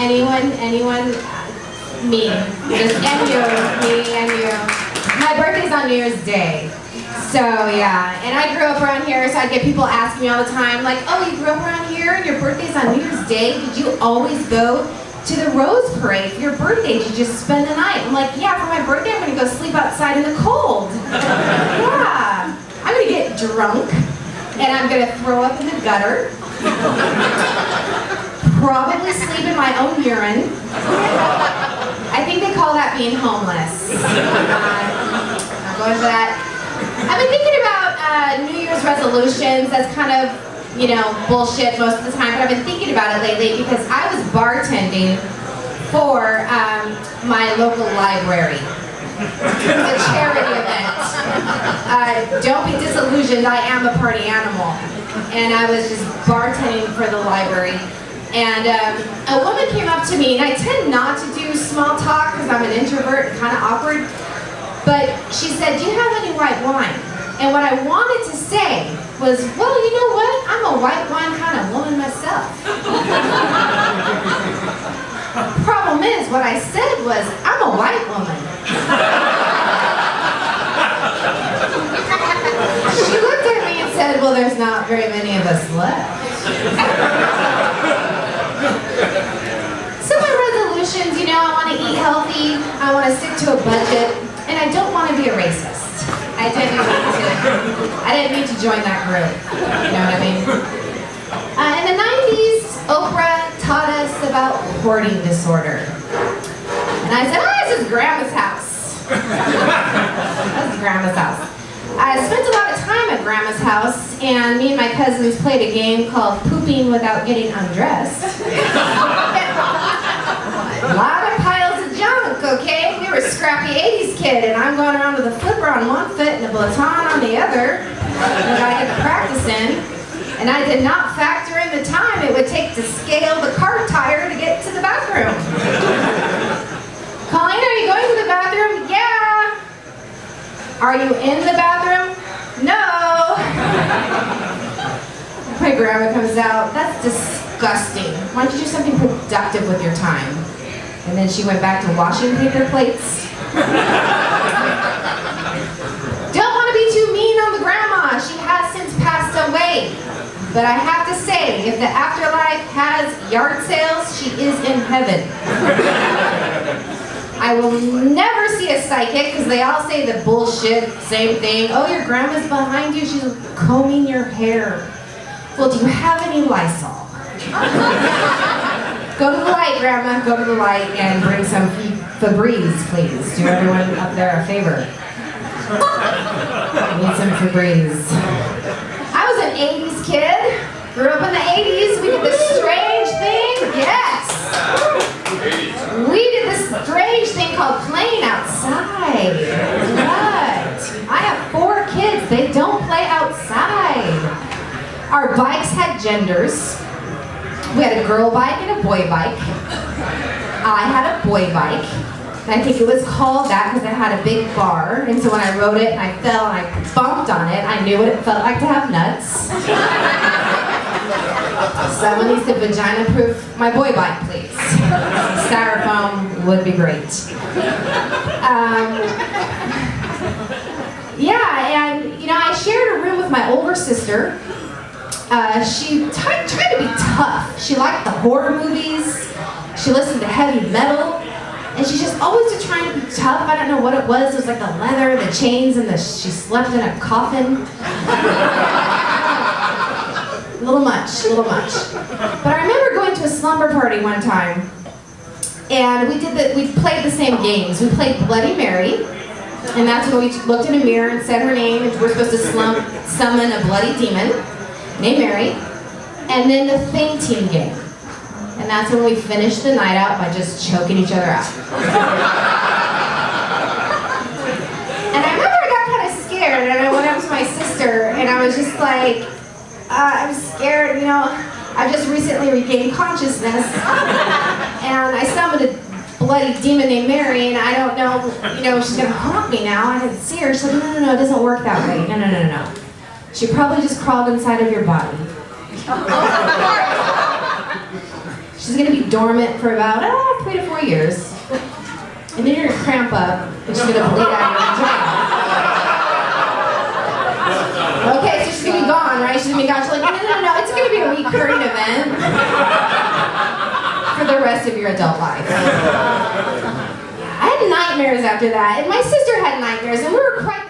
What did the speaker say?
Anyone? Me. Just and you, me and you. My birthday's on New Year's Day. So yeah, and I grew up around here, so I get people asking me all the time, like, oh, you grew up around here and your birthday's on New Year's Day? Did you always go to the Rose Parade for your birthday? Did you just spend the night? I'm like, yeah, for my birthday I'm gonna go sleep outside in the cold. Yeah, I'm gonna get drunk and I'm gonna throw up in the gutter. Probably sleep in my own urine. I think they call that being homeless. I'm going for that. I've been thinking about New Year's resolutions. That's kind of, bullshit most of the time, but I've been thinking about it lately because I was bartending for my local library. It's a charity event. Don't be disillusioned, I am a party animal. And I was just bartending for the library. And a woman came up to me, and I tend not to do small talk because I'm an introvert and kind of awkward. But she said, do you have any white wine? And what I wanted to say was, well, you know what? I'm a white wine kind of woman myself. Problem is, what I said was, I'm a white woman. She looked at me and said, well, there's not very many of us left. So my resolutions, I want to eat healthy, I want to stick to a budget, and I don't want to be a racist. I didn't mean to join that group. You know what I mean? In the 90s, Oprah taught us about hoarding disorder. And I said, this is Grandma's house. This is Grandma's house. I spent a lot of time at Grandma's house, and me and my cousins played a game called Pooping Without Getting Undressed. A lot of piles of junk, okay? We were a scrappy 80s kid, and I'm going around with a flipper on one foot and a baton on the other that I get to practice in. And I did not factor in the time it would take to scale the car tire to get to the bathroom. Colleen, are you going to the bathroom? Yeah. Are you in the bathroom? No. My grandma comes out, that's disgusting. Why don't you do something productive with your time? And then she went back to washing paper plates. Don't want to be too mean on the grandma. She has since passed away. But I have to say, if the afterlife has yard sales, she is in heaven. I will never see a psychic because they all say the bullshit, same thing. Oh, your grandma's behind you, she's combing your hair. Well, do you have any Lysol? Go to the light, Grandma, go to the light and bring some Febreze, please. Do everyone up there a favor. I need some Febreze. I was an 80s kid. Grew up in the 80s. We did this strange thing. Yes. We did this strange thing called playing outside. What? I have 4 kids. They don't play outside. Our bikes had genders. We had a girl bike and a boy bike. I had a boy bike. And I think it was called that because it had a big bar. And so when I rode it and I fell and I bumped on it, I knew what it felt like to have nuts. Someone needs to vagina-proof my boy bike, please. Styrofoam would be great. I shared a room with my older sister. She tried to be tough. She liked the horror movies. She listened to heavy metal. And she's just always just trying to be tough. I don't know what it was. It was like the leather, the chains, and she slept in a coffin. A little much. But I remember going to a slumber party one time, and we played the same games. We played Bloody Mary, and that's when we looked in a mirror and said her name, and we're supposed to summon a bloody demon named Mary, and then the fainting game. And that's when we finished the night out by just choking each other out. And I remember I got kind of scared, and I went up to my sister, and I was just like, I'm scared, I've just recently regained consciousness, and I summoned a bloody demon named Mary, and I don't know, she's gonna haunt me now. I didn't see her. She's like, no, it doesn't work that way. No. She probably just crawled inside of your body. She's She's gonna be dormant for about 3 to 4 years. And then you're gonna cramp up, and she's gonna bleed out your vagina. Okay, so she's gonna be gone, right? She's gonna be gone. She's like, no, it's gonna be a recurring event for the rest of your adult life. I had nightmares after that, and my sister had nightmares, and we were quite